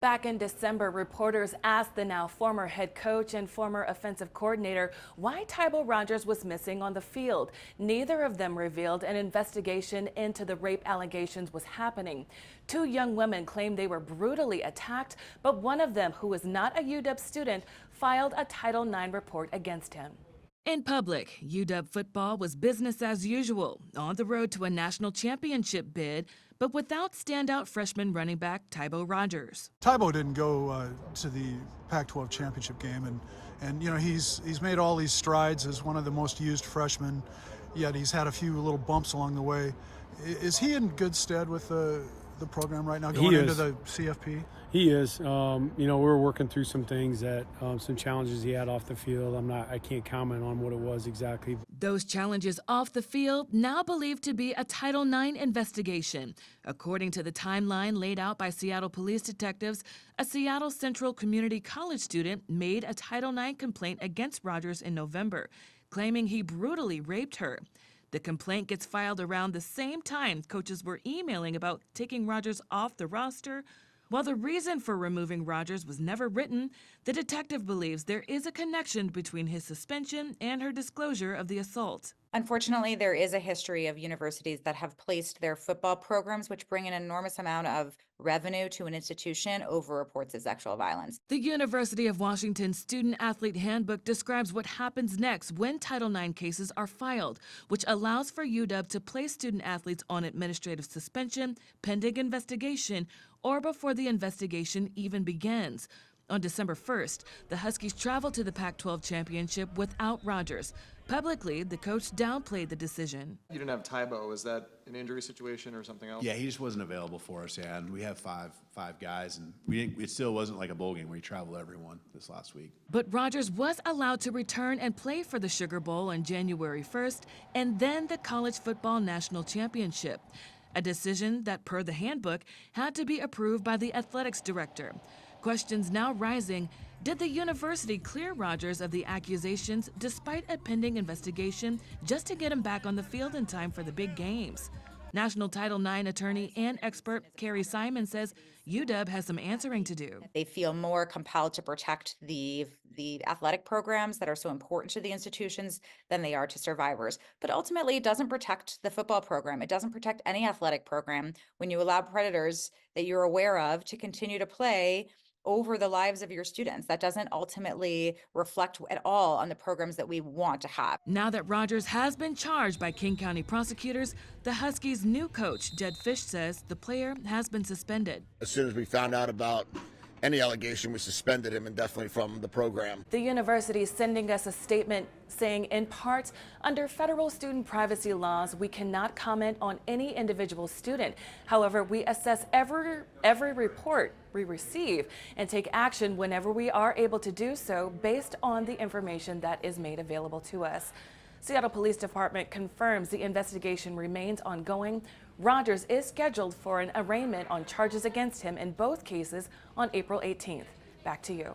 Back in December, reporters asked the now former head coach and former offensive coordinator why Tybo Rogers was missing on the field. Neither of them revealed an investigation into the rape allegations was happening. Two young women claimed they were brutally attacked, but one of them, who was not a UW student, filed a Title IX report against him. In public, UW football was business as usual, on the road to a national championship bid, but without standout freshman running back Tybo Rogers. Tybo didn't go to the Pac-12 championship game, and you know he's made all these strides as one of the most used freshmen, yet he's had a few little bumps along the way. Is he in good stead with the program right now going into the CFP? He is. You know, we're working through some things that some challenges he had off the field. I can't comment on what it was exactly. Those challenges off the field now believed to be a Title IX investigation. According to the timeline laid out by Seattle police detectives, a Seattle Central Community College student made a Title IX complaint against Rogers in November, claiming he brutally raped her. The complaint gets filed around the same time coaches were emailing about taking Rogers off the roster. While the reason for removing Rogers was never written, the detective believes there is a connection between his suspension and her disclosure of the assault. Unfortunately, there is a history of universities that have placed their football programs, which bring an enormous amount of revenue to an institution, over reports of sexual violence. The University of Washington's Student Athlete Handbook describes what happens next when Title IX cases are filed, which allows for UW to place student athletes on administrative suspension, pending investigation, or before the investigation even begins. On December 1st, the Huskies traveled to the Pac-12 championship without Rogers. Publicly, the coach downplayed the decision. You didn't have Tybo. Was that an injury situation or something else? Yeah, he just wasn't available for us. Yeah, and we have five guys, and it still wasn't like a bowl game where he traveled everyone this last week. But Rogers was allowed to return and play for the Sugar Bowl on January 1st, and then the College Football National Championship. A decision that, per the handbook, had to be approved by the athletics director. Questions now rising: did the university clear Rogers of the accusations despite a pending investigation just to get him back on the field in time for the big games? National Title IX attorney and expert Carrie Simon says UW has some answering to do. They feel more compelled to protect the athletic programs that are so important to the institutions than they are to survivors. But ultimately, it doesn't protect the football program. It doesn't protect any athletic program when you allow predators that you're aware of to continue to play over the lives of your students. That doesn't ultimately reflect at all on the programs that we want to have. Now that Rogers has been charged by King County prosecutors, the Huskies' new coach, Jed Fish, says the player has been suspended. As soon as we found out about any allegation, we suspended him indefinitely from the program. The university is sending us a statement saying, in part, under federal student privacy laws, we cannot comment on any individual student. However, we assess every report we receive and take action whenever we are able to do so based on the information that is made available to us. Seattle Police Department confirms the investigation remains ongoing. Rogers is scheduled for an arraignment on charges against him in both cases on April 18th. Back to you.